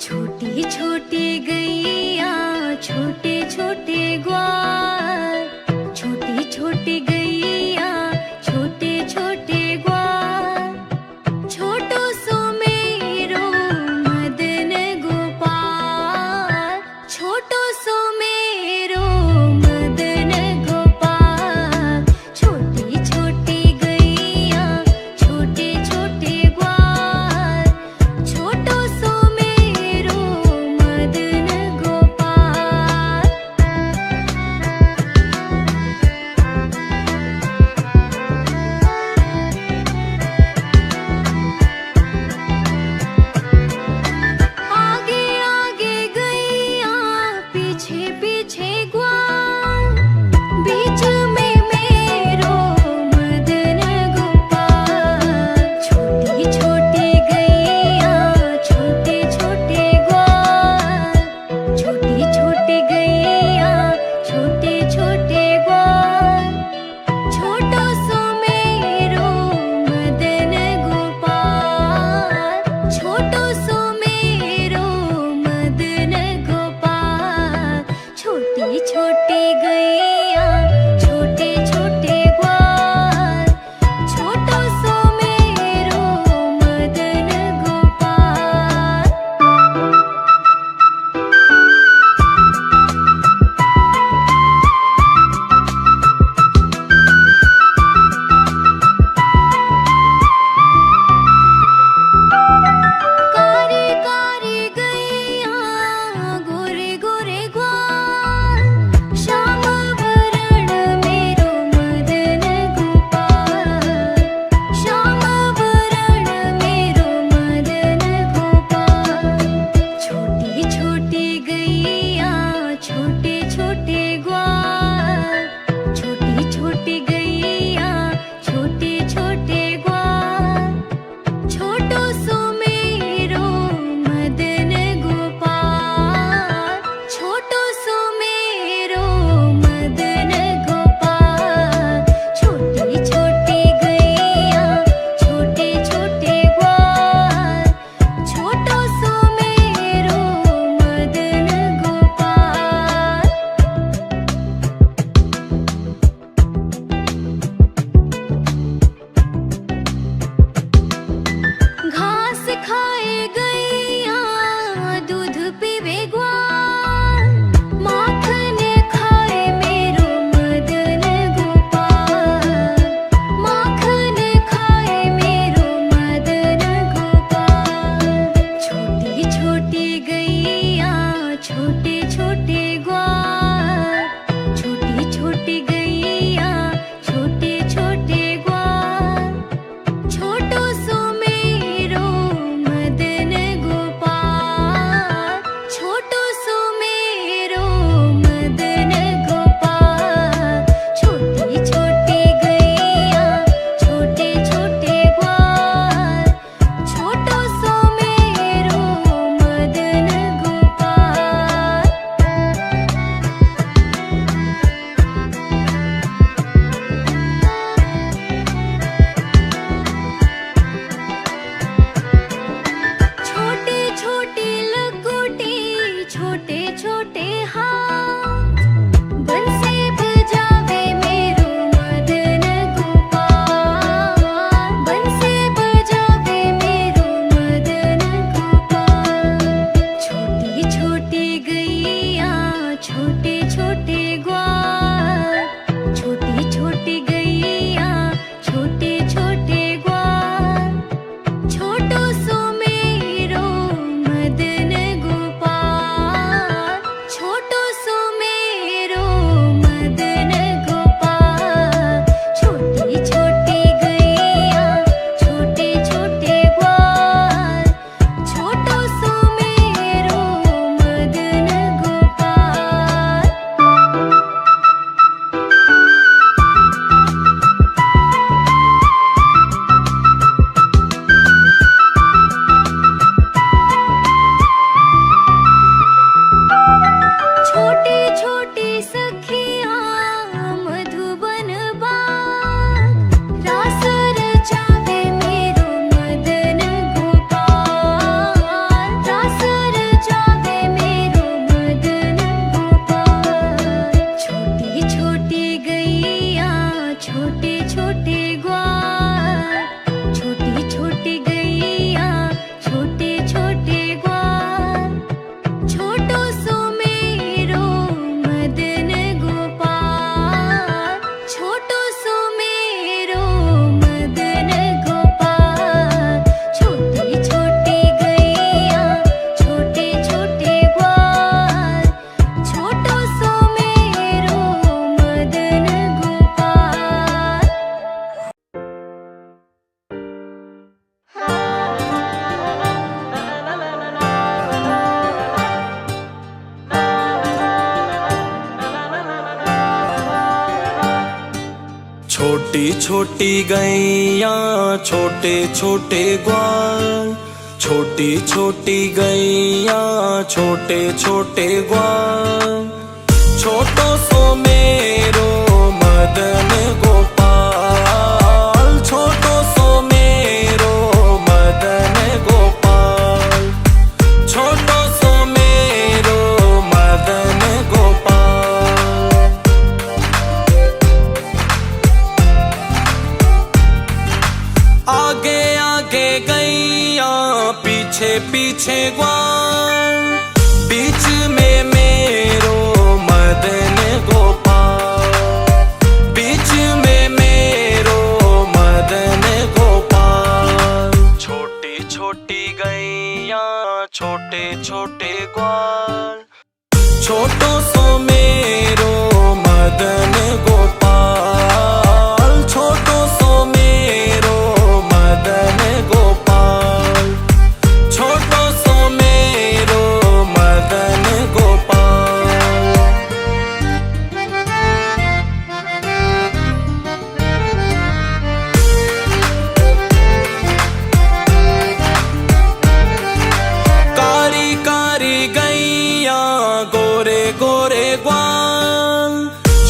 छोटी छोटी गैया छोटे छोटे ग्वाल, छोटी छोटी गैया छोटे छोटे ग्वाल, छोटो सो मेरो मदन गोपाल, छोटो सो मेरो मदन गोपाल, छोटी छोटी गैया छोटे छोटे ग्वाल, छोटो सो मेरो मदन गोपाल। आगे आगे गैया पीछे पीछे ग्वाल, बीच में मेरो मदन गोपाल, छोटी छोटी गैया छोटे छोटे ग्वाल, छोटी छोटी गैया छोटे छोटे ग्वाल, छोटो सो मेरो मदन गोपाल, छोटो सो मेरो मदन गोपाल, छोटी छोटी गैया छोटे छोटे ग्वाल, छोटो सो मेरो मदन गोपाल। कारी कारी गैया गोरे गोरे ग्वाल, श्याम वरण मेरो मदन गोपाल, श्याम वरण मेरो मदन गोपाल, छोटी छोटी गैया छोटे छोटे ग्वाल, छोटी छोटी गैया छोटे छोटे ग्वाल, छोटो सो मेरो मदन गोपाल, छोटो सो मेरो मदन गोपाल, छोटी छोटी गैया छोटे छोटे ग्वाल, छोटो सो मेरो मदन गोपाल। घास खाए गैया दूध पीवे ग्वाल, माखन खाए मेरो मदन गोपाल, माखन खाए मेरो मदन गोपाल, छोटी छोटी गैया छोटे छोटे ग्वाल, छोटी छोटी गैया छोटे छोटे ग्वाल, छोटो सो मेरो मदन गोपाल, छोटो सो मेरो मदन गोपाल, छोटी छोटी गैया छोटे छोटे ग्वाल, छोटो सो मेरो मदन गोपाल। छोटी छोटी गैया छोटे छोटे ग्वाल, छोटी छोटी गैया छोटे छोटे ग्वाल, छोटो सो मेरो मदन गोपाल, छोटो सो मेरो मदन गोपाल, छोटो सो मेरो मदन गोपाल। आगे आगे गैया पीछे पीछे ग्वाल, बीच में मेरो मदन गोपाल, बीच में मेरो मदन गोपाल। छोटी छोटी गैया छोटे छोटे ग्वाल, छोटो सो मेरो मदन गोपाल, छोटो सो मेरो मदन गोपाल, छोटो सो मेरो मदन गोपाल। कारी कारी गैया गोरे गोरे ग्वाल,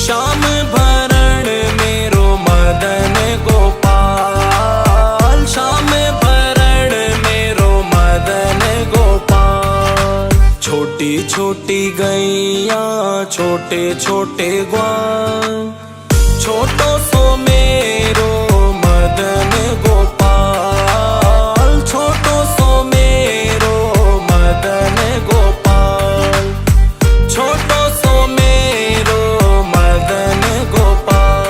श्याम भरण मेरो मदन गोपाल, श्याम भरण मेरो मदन गोपाल। छोटी छोटी गैया छोटे छोटे ग्वाल, छोटो सो मेरो मदन गोपाल, छोटो सो मेरो मदन गोपाल, छोटो सो मेरो मदन गोपाल।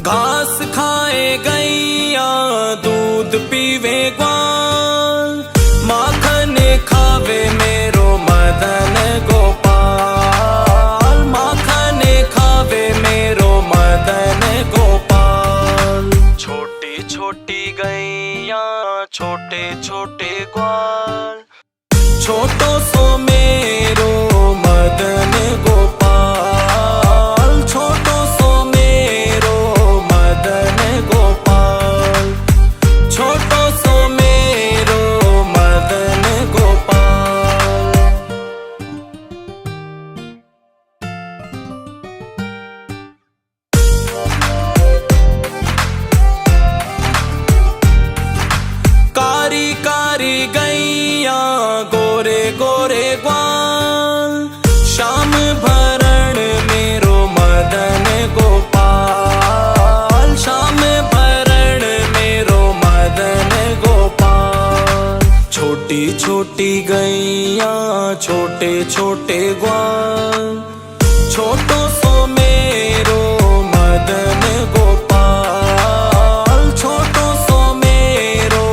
घास खाए गैया दूध पीवे ग्वाल, माखन खावे मेरो मदन गोपाल, माखन खावे मेरो मदन गोपाल। छोटी छोटी गैया छोटे छोटे ग्वाल, छोटो सो मेरो मदन गोपाल, छोटो सो मेरो मदन गोपाल, छोटो सो मेरो मदन गोपाल। कारी कारी गैया गोरे गोरे ग्वाल, श्याम भरण मेरो मदन गोपाल, श्याम भरण मेरो मदन गोपाल। छोटी छोटी गैया छोटे छोटे ग्वाल, छोटो सो मेरो मदन गोपाल, छोटो सो मेरो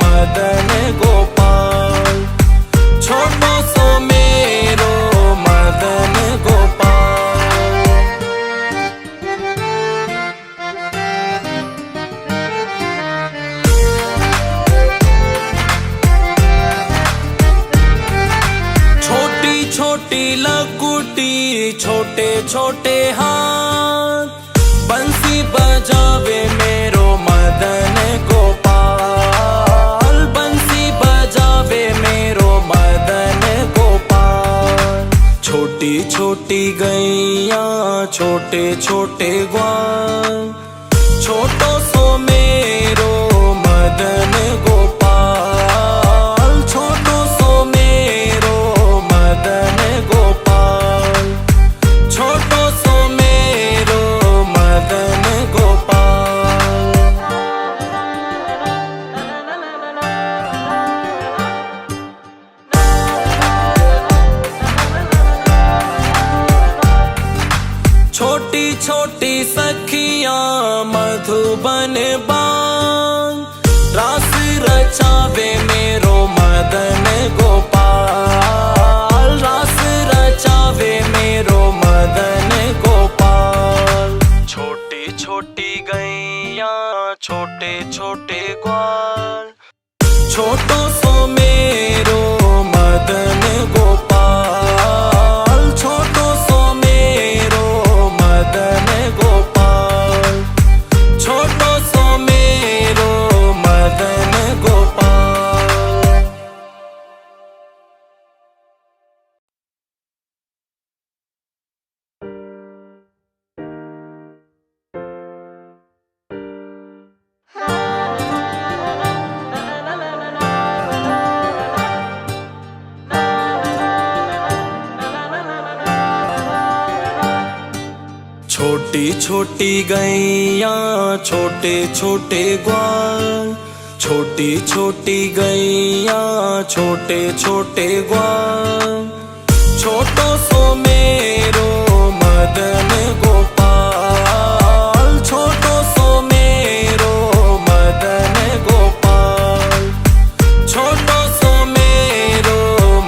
मदन गोपाल, छोटो सो मेरो मदन गोपाल। छोटी छोटी लकुटी छोटे छोटे हाथ, बंसी बजावे मेरो मदन गोपाल, बंसी बजावे मेरो मदन गोपाल। छोटी छोटी गैया छोटे छोटे ग्वाल, छोटो सो मेरो मदन गोपाल, छोटो सो मेरो मदन गोपाल, छोटो सो मेरो मदन गोपाल। छोटी छोटी सखियां मधुबन बान, रास रचावे मेरो मदन गोपाल, रास रचावे मेरो मदन गोपाल। छोटी छोटी गैया छोटे छोटे ग्वाल, छोटो सो मेरो मदन गोपाल, छोटो सो मेरो मदन गोपाल, छोटो सो मेरो मदन गोपाल। छोटी छोटी गैया छोटे छोटे ग्वाल, छोटी छोटी गैया छोटे छोटे ग्वाल, छोटो सो मेरो मदन गोपाल, छोटो सो मेरो मदन गोपाल, छोटो सो मेरो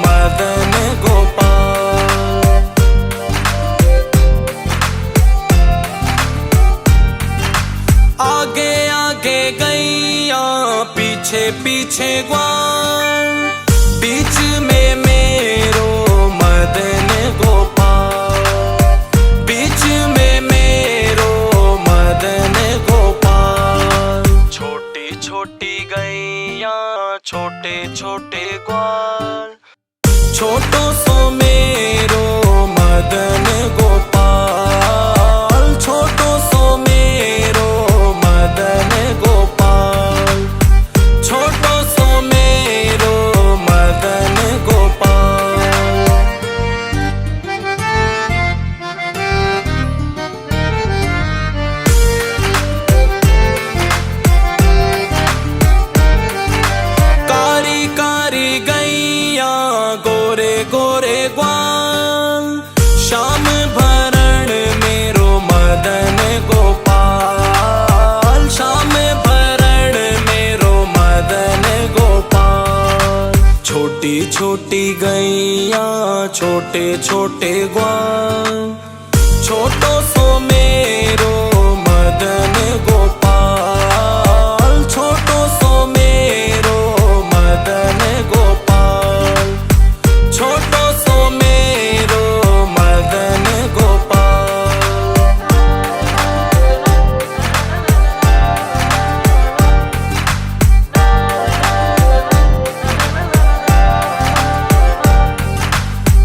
मदन गोपाल। आगे आगे गैया पीछे पीछे ग्वाल, बीच में मेरो मदन गोपाल, बीच में मेरो मदन गोपाल। छोटी छोटी गैया छोटे छोटे ग्वाल, छोटो सो मेरो मदन गोपाल, छोटो सो मेरो मदन गोपाल, छोटो सो मेरो मदन गोपाल। कारी कारी गैया गोरे गोरे ग्वाल, श्याम भरण मेरो मदन गोपाल, श्याम भरण मेरो मदन गोपाल। छोटी छोटी गैया छोटे छोटे ग्वाल, छोटो सो मेरो मदन गोपाल, छोटो सो मेरो मदन गोपाल, छोटो सो मेरो मदन गोपाल।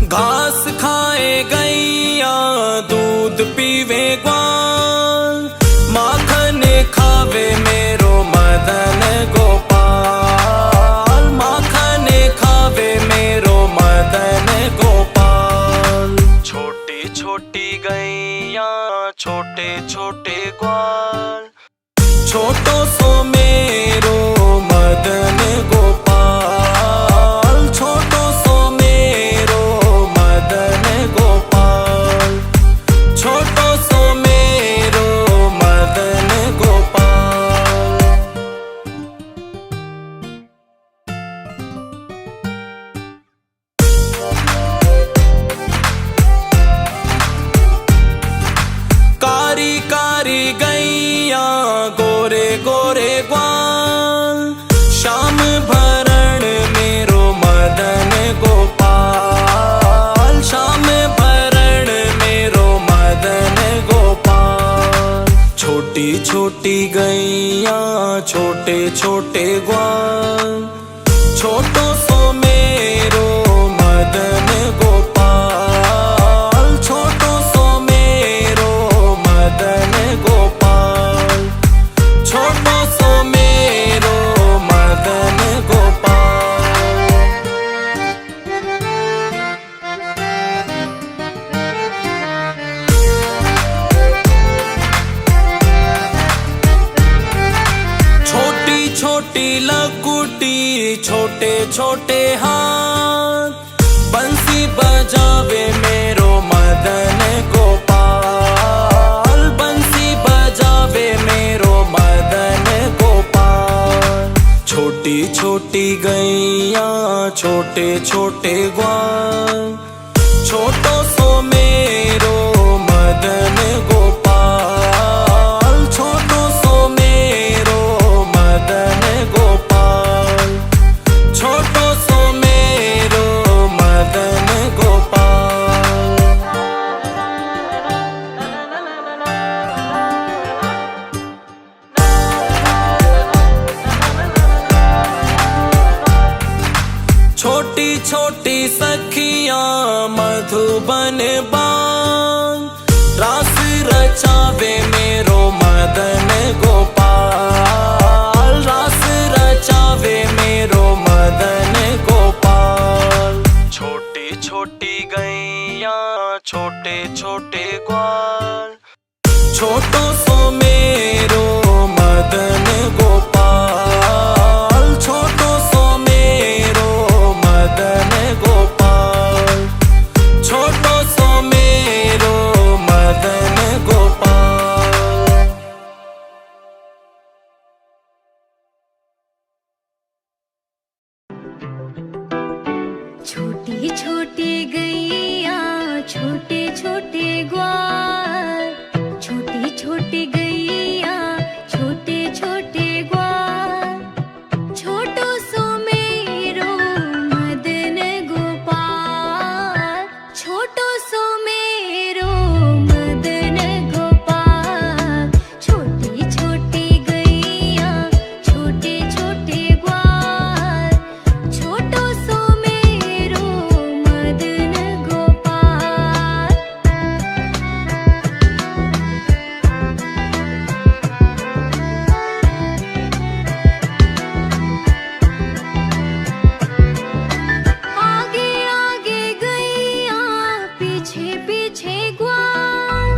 घास खाए गैया दूध पीवे ग्वाल, माखन खावे मेरो मदन गोपाल, माखन खावे मेरो मदन गोपाल। छोटी छोटी गैया छोटे छोटे ग्वाल, छोटो सो मेरो मदन गोपाल, छोटो सो मेरो मदन गोपाल, छोटो सो मेरो मदन गोपाल। कारी कारी गैया गोरे गोरे ग्वाल, श्याम भरण मेरो मदन गोपाल, श्याम भरण मेरो मदन गोपाल। छोटी छोटी गैया छोटे छोटे ग्वाल, छोटो सो मेरो मदन गोपाल, छोटो सो मेरो मदन गोपाल, छोटो सो मेरो मदन गोपाल। छोटी छोटी लकुटी छोटे छोटे हाथ, बंसी बजावे मेरो मदन गोपाल, बंसी बजावे मेरो मदन गोपाल। छोटी छोटी गैया छोटे छोटे ग्वाल, छोटो सो मेरो मदन गोपाल, छोटो सो मेरो मदन गोपाल, छोटी छोटी सखियां मधुबन बान, रास रचावे मेरो मदन गोपाल, रास रचावे मेरो मदन गोपाल। छोटी छोटी गैया छोटे छोटे ग्वाल, छोटो सो मेरो मदन गोपाल, छोटो सो मेरो मदन गोपाल, छोटो सो मेरो मदन गोपाल। छोटी छोटी गैया छोटे छोटे ग्वाल, छोटी छोटी गैया छोटे छोटे ग्वाल, छोटो सो मेरो मदन गोपाल, छोटो सो मेरो मदन गोपाल। छोटी छोटी गैया छोटे छोटे ग्वाल, छोटो सो मेरो मदन गोपाल। आगे आगे गैया पीछे पीछे ग्वाल,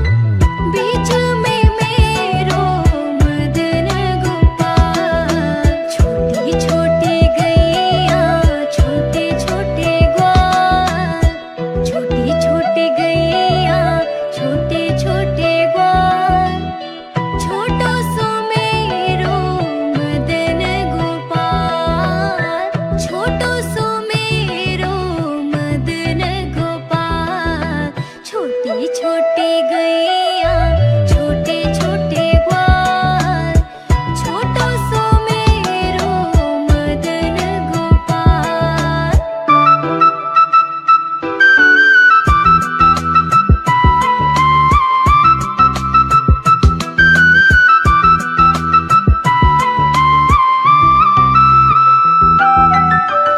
बीच में मेरो मदन गोपाल। छोटी छोटी गैया छोटे छोटे ग्वाल, छोटी छोटी गैया छोटे छोटे ग्वाल, छोटो सो मेरो मदन गोपाल, छोटो सो मेरो मदन गोपाल। छोटी छोटी गैया छोटे छोटे ग्वाल, छोटो सो मेरो मदन गोपाल।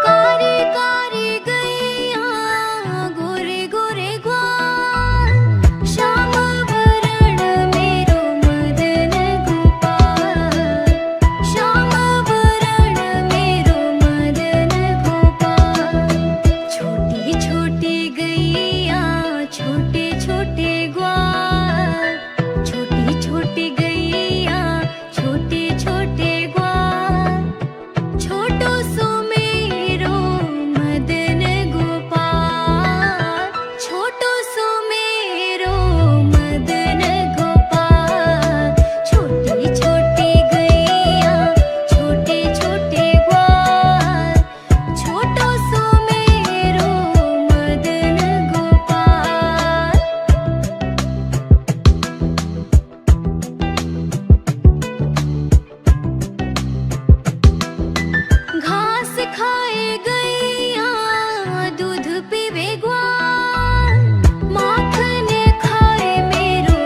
कारी कारी गैया गोरे गोरे ग्वाल, श्याम वरण मेरो मदन गोपाल, श्याम वरण मेरो मदन गोपाल। छोटी छोटी गैया छोटे छोटे ग्वाल, छोटी छोटी गैया छोटे छोटे ग्वाल, छोटो सो मेरो मदन गोपाल, छोटो सो मेरो मदन गोपाल। छोटी छोटी गैया छोटे छोटे ग्वाल, छोटो सो मेरो मदन गोपाल। घास खाए गैया दूध पीवे ग्वाल, माखन खाए मेरो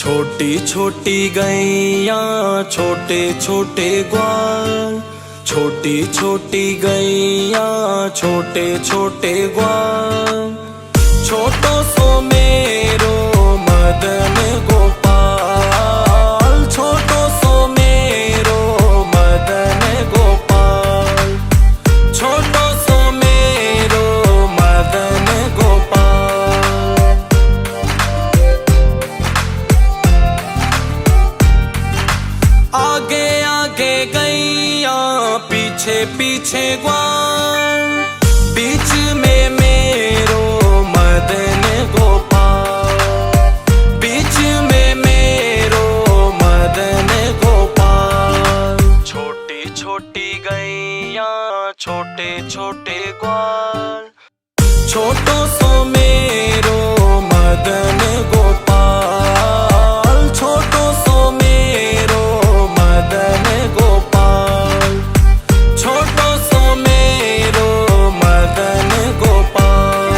छोटी छोटी गैया छोटे छोटे ग्वाल, छोटी छोटी गैया छोटे छोटे ग्वाल, छोटो सो मेरो मदन गोपाल, छोटो सो मेरो मदन गोपाल, छोटो सो मेरो मदन गोपाल। आगे आगे गैया पीछे पीछे ग्वाल, बीच में मेरो मदन गोपाल, बीच में मेरो मदन गोपाल। छोटी छोटी गैया छोटे छोटे ग्वाल, छोटो सो मेरो मदन गोपाल, छोटो सो मेरो मदन गोपाल, छोटो सो मेरो मदन गोपाल।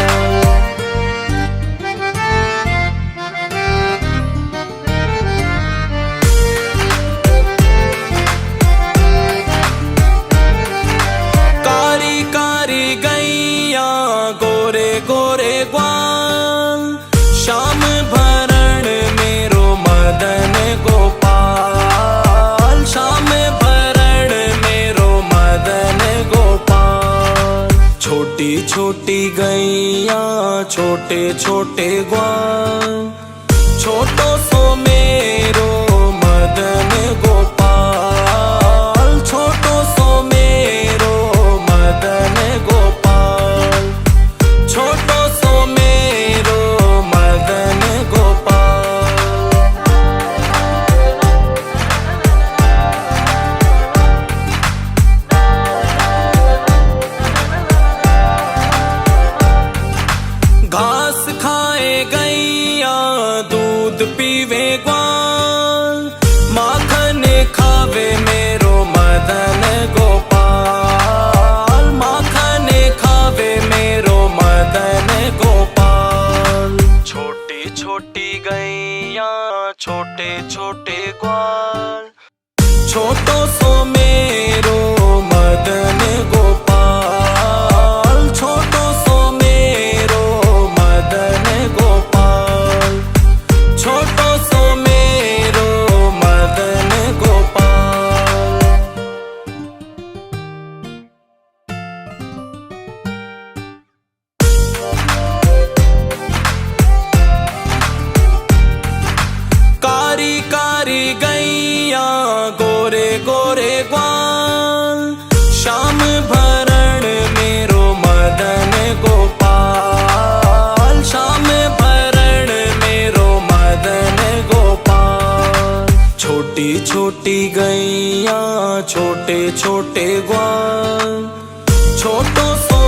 कारी कारी गैया गोरे गोरे ग्वाल, श्याम भरण मेरो मदन गोपाल, श्याम भरण मेरो मदन गोपाल। छोटी छोटी गैया छोटे छोटे ग्वाल, छोटो सो मेरो मदन गोपाल, छोटो सो मेरो मदन गोपाल, छोटो सो मेरो मदन गोपाल। घास खाए गैया दूध पीवे ग्वाल, माखन खावे मेरो मदन गोपाल, माखन खावे मेरो मदन गोपाल। छोटी छोटी गैया छोटे छोटे ग्वाल, छोटो सो मेरो मदन गोपाल, छोटो सो मेरो मदन गोपाल, छोटो सो मेरो मदन गोपाल। कारी कारी गैया गोरे गोरे ग्वाल, श्याम भरण मेरो मदन गोपाल, श्याम भरण मेरो मदन गोपाल। छोटी छोटी गैया छोटे छोटे ग्वाल, छोटो सो